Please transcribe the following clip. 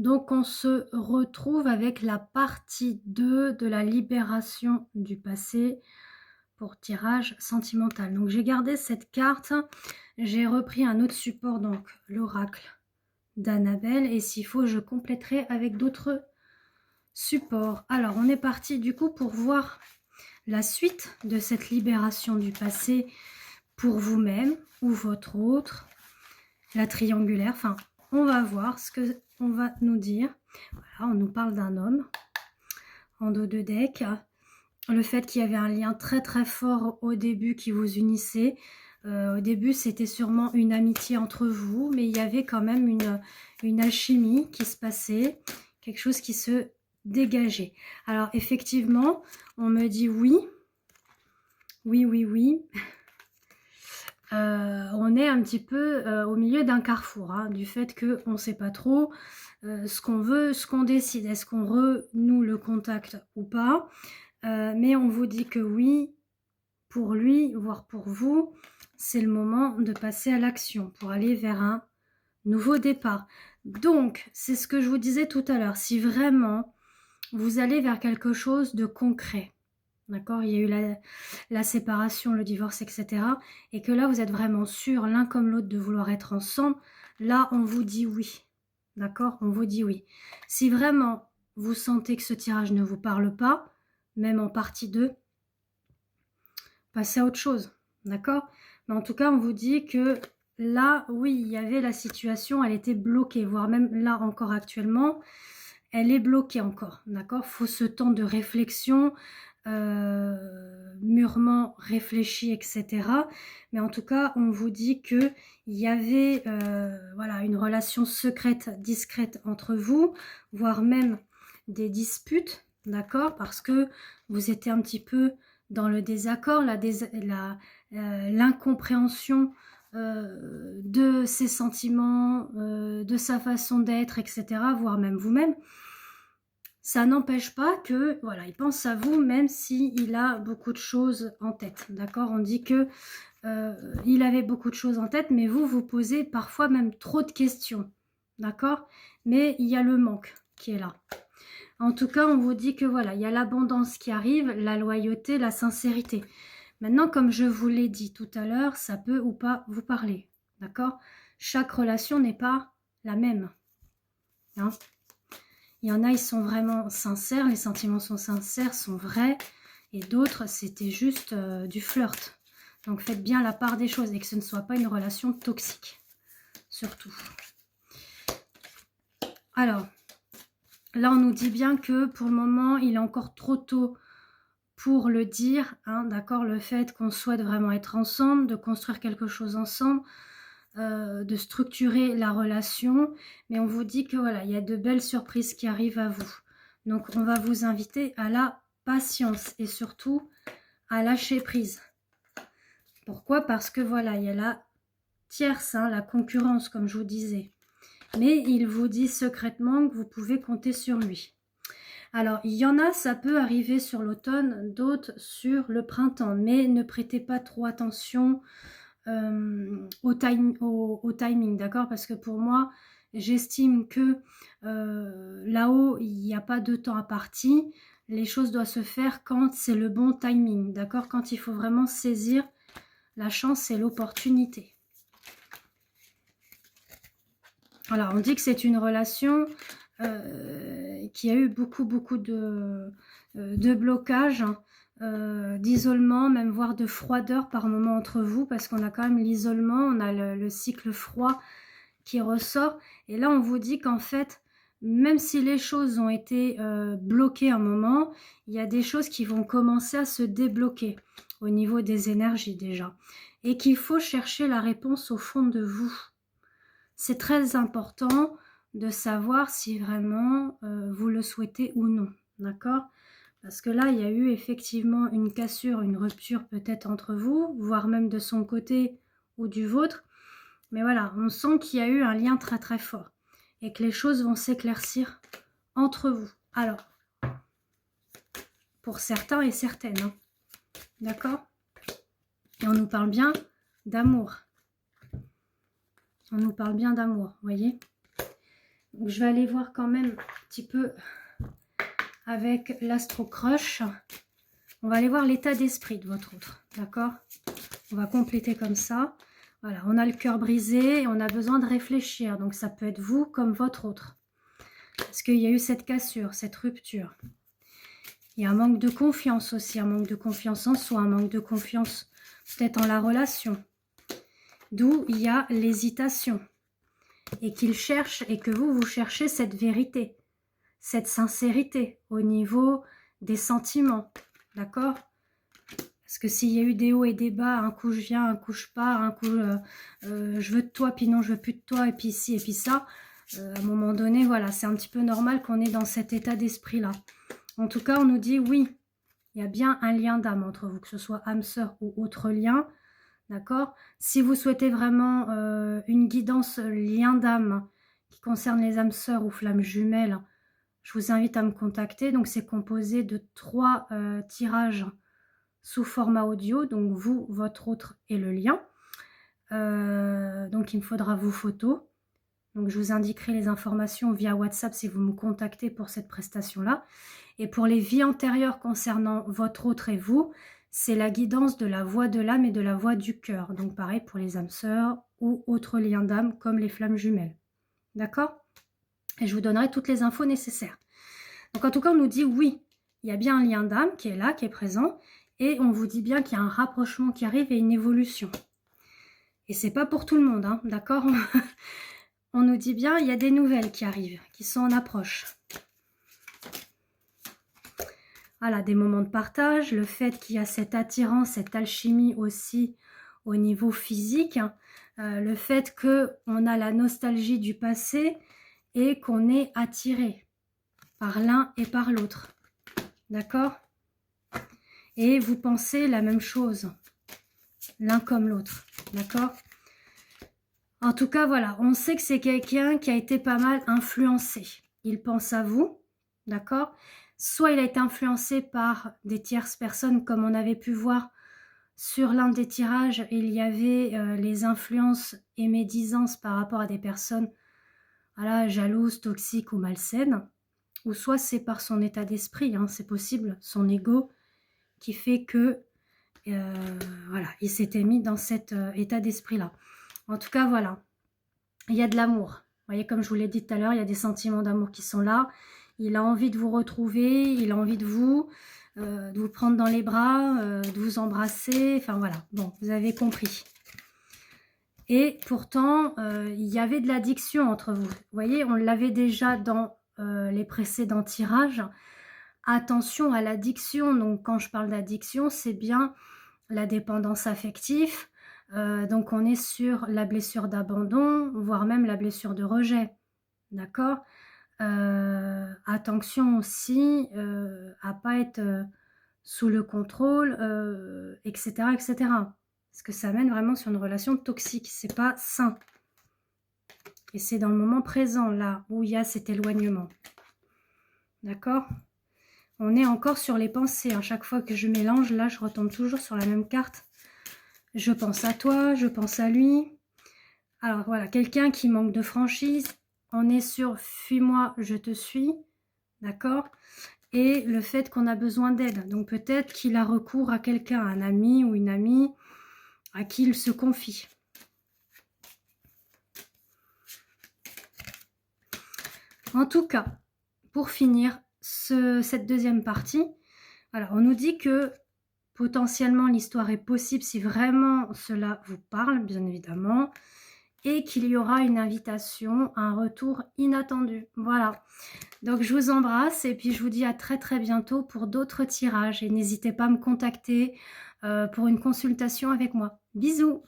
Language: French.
Donc on se retrouve avec la partie 2 de la libération du passé pour tirage sentimental. Donc j'ai gardé cette carte, j'ai repris un autre support, donc l'oracle d'Annabelle, et s'il faut je compléterai avec d'autres supports. Alors on est parti du coup pour voir la suite de cette libération du passé pour vous-même ou votre autre, la triangulaire, enfin on va voir ce que on va nous dire. Voilà, on nous parle d'un homme en dos de deck, le fait qu'il y avait un lien très très fort au début qui vous unissait. Au début c'était sûrement une amitié entre vous, mais il y avait quand même une alchimie qui se passait, quelque chose qui se dégageait. Alors effectivement on me dit oui, oui, oui, oui. On est un petit peu au milieu d'un carrefour, hein, du fait qu'on ne sait pas trop ce qu'on veut, ce qu'on décide. Est-ce qu'on renoue le contact ou pas? Mais on vous dit que oui, pour lui, voire pour vous, c'est le moment de passer à l'action pour aller vers un nouveau départ. Donc, c'est ce que je vous disais tout à l'heure. Si vraiment vous allez vers quelque chose de concret, d'accord, il y a eu la séparation, le divorce, etc. Et que là, vous êtes vraiment sûr, l'un comme l'autre, de vouloir être ensemble, là, on vous dit oui. D'accord? On vous dit oui. Si vraiment vous sentez que ce tirage ne vous parle pas, même en partie 2, passez à autre chose. D'accord? Mais en tout cas, on vous dit que là, oui, il y avait la situation, elle était bloquée, voire même là encore actuellement, elle est bloquée encore. D'accord? Il faut ce temps de réflexion, mûrement réfléchi, etc. Mais en tout cas, on vous dit que il y avait voilà, une relation secrète, discrète entre vous, voire même des disputes, d'accord, parce que vous étiez un petit peu dans le désaccord, l'incompréhension de ses sentiments, de sa façon d'être, etc., voire même vous-même. Ça n'empêche pas que, voilà, il pense à vous même s'il a beaucoup de choses en tête, d'accord? On dit que il avait beaucoup de choses en tête, mais vous, vous posez parfois même trop de questions, d'accord? Mais il y a le manque qui est là. En tout cas, on vous dit que voilà, il y a l'abondance qui arrive, la loyauté, la sincérité. Maintenant, comme je vous l'ai dit tout à l'heure, ça peut ou pas vous parler, d'accord? Chaque relation n'est pas la même, hein? Il y en a, ils sont vraiment sincères, les sentiments sont sincères, sont vrais, et d'autres, c'était juste du flirt. Donc faites bien la part des choses et que ce ne soit pas une relation toxique, surtout. Alors, là, on nous dit bien que pour le moment, il est encore trop tôt pour le dire, hein, d'accord, le fait qu'on souhaite vraiment être ensemble, de construire quelque chose ensemble, de structurer la relation, mais on vous dit que voilà, il y a de belles surprises qui arrivent à vous. Donc on va vous inviter à la patience et surtout à lâcher prise. Pourquoi? Parce que voilà, il y a la tierce, hein, la concurrence, comme je vous disais. Mais il vous dit secrètement que vous pouvez compter sur lui. Alors, il y en a, ça peut arriver sur l'automne, d'autres sur le printemps, mais ne prêtez pas trop attention au timing, d'accord? Parce que pour moi, j'estime que là-haut, il n'y a pas de temps à partir. Les choses doivent se faire quand c'est le bon timing, d'accord? Quand il faut vraiment saisir la chance et l'opportunité. Voilà, on dit que c'est une relation qui a eu beaucoup de blocages, d'isolement, même voire de froideur par moment entre vous, parce qu'on a quand même l'isolement, on a le cycle froid qui ressort. Et là, on vous dit qu'en fait, même si les choses ont été bloquées un moment, il y a des choses qui vont commencer à se débloquer au niveau des énergies déjà. Et qu'il faut chercher la réponse au fond de vous. C'est très important de savoir si vraiment vous le souhaitez ou non, d'accord? Parce que là, il y a eu effectivement une cassure, une rupture peut-être entre vous, voire même de son côté ou du vôtre. Mais voilà, on sent qu'il y a eu un lien très très fort et que les choses vont s'éclaircir entre vous. Alors, pour certains et certaines, hein, d'accord? Et on nous parle bien d'amour. On nous parle bien d'amour, vous voyez? Donc, je vais aller voir quand même un petit peu avec l'Astro Crush. On va aller voir l'état d'esprit de votre autre, d'accord? On va compléter comme ça. Voilà, on a le cœur brisé et on a besoin de réfléchir. Donc, ça peut être vous comme votre autre. Parce qu'il y a eu cette cassure, cette rupture. Il y a un manque de confiance aussi, un manque de confiance en soi, un manque de confiance peut-être en la relation. D'où il y a l'hésitation. Et qu'il cherche et que vous cherchez cette vérité, cette sincérité au niveau des sentiments. D'accord? Parce que s'il y a eu des hauts et des bas, un coup je viens, un coup je pars, un coup je veux de toi, puis non je veux plus de toi, et puis ci, et puis ça, à un moment donné, voilà, c'est un petit peu normal qu'on est dans cet état d'esprit-là. En tout cas, on nous dit oui, il y a bien un lien d'âme entre vous, que ce soit âme sœur ou autre lien, d'accord? Si vous souhaitez vraiment une guidance lien d'âme qui concerne les âmes sœurs ou flammes jumelles, je vous invite à me contacter. Donc, c'est composé de 3 tirages sous format audio, donc vous, votre autre et le lien. Donc, il me faudra vos photos. Donc, je vous indiquerai les informations via WhatsApp si vous me contactez pour cette prestation-là. Et pour les vies antérieures concernant votre autre et vous, c'est la guidance de la voix de l'âme et de la voix du cœur. Donc, pareil pour les âmes sœurs ou autres liens d'âme comme les flammes jumelles. D'accord? Et je vous donnerai toutes les infos nécessaires. Donc, en tout cas, on nous dit oui, il y a bien un lien d'âme qui est là, qui est présent. Et on vous dit bien qu'il y a un rapprochement qui arrive et une évolution. Et c'est pas pour tout le monde, hein, d'accord? On nous dit bien, il y a des nouvelles qui arrivent, qui sont en approche. Voilà, des moments de partage, le fait qu'il y a cette attirance, cette alchimie aussi au niveau physique, hein, le fait qu'on a la nostalgie du passé et qu'on est attiré par l'un et par l'autre. D'accord? Et vous pensez la même chose, l'un comme l'autre. D'accord? En tout cas, voilà, on sait que c'est quelqu'un qui a été pas mal influencé. Il pense à vous, d'accord? Soit il a été influencé par des tierces personnes, comme on avait pu voir sur l'un des tirages, il y avait les influences et médisances par rapport à des personnes voilà, jalouses, toxiques ou malsaines. Ou soit c'est par son état d'esprit, hein, c'est possible, son ego, qui fait que voilà, il s'était mis dans cet état d'esprit-là. En tout cas, voilà, il y a de l'amour. Vous voyez, comme je vous l'ai dit tout à l'heure, il y a des sentiments d'amour qui sont là. Il a envie de vous retrouver, il a envie de vous prendre dans les bras, de vous embrasser. Enfin, voilà, bon, vous avez compris. Et pourtant, il y avait de l'addiction entre vous. Vous voyez, on l'avait déjà dans les précédents tirages. Attention à l'addiction. Donc, quand je parle d'addiction, c'est bien la dépendance affective. Donc, on est sur la blessure d'abandon, voire même la blessure de rejet. D'accord? Attention aussi à pas être sous le contrôle, etc., etc. Parce que ça mène vraiment sur une relation toxique. C'est pas sain. Et c'est dans le moment présent, là, où il y a cet éloignement. D'accord? On est encore sur les pensées. À chaque fois que je mélange, là, je retombe toujours sur la même carte. Je pense à toi, je pense à lui. Alors, voilà, quelqu'un qui manque de franchise. On est sur « fuis-moi, je te suis ». D'accord? Et le fait qu'on a besoin d'aide. Donc, peut-être qu'il a recours à quelqu'un, un ami ou une amie, à qui il se confie. En tout cas, pour finir cette deuxième partie, alors on nous dit que potentiellement l'histoire est possible si vraiment cela vous parle, bien évidemment, et qu'il y aura une invitation, un retour inattendu. Voilà. Donc je vous embrasse et puis je vous dis à très très bientôt pour d'autres tirages. Et n'hésitez pas à me contacter pour une consultation avec moi. Bisous!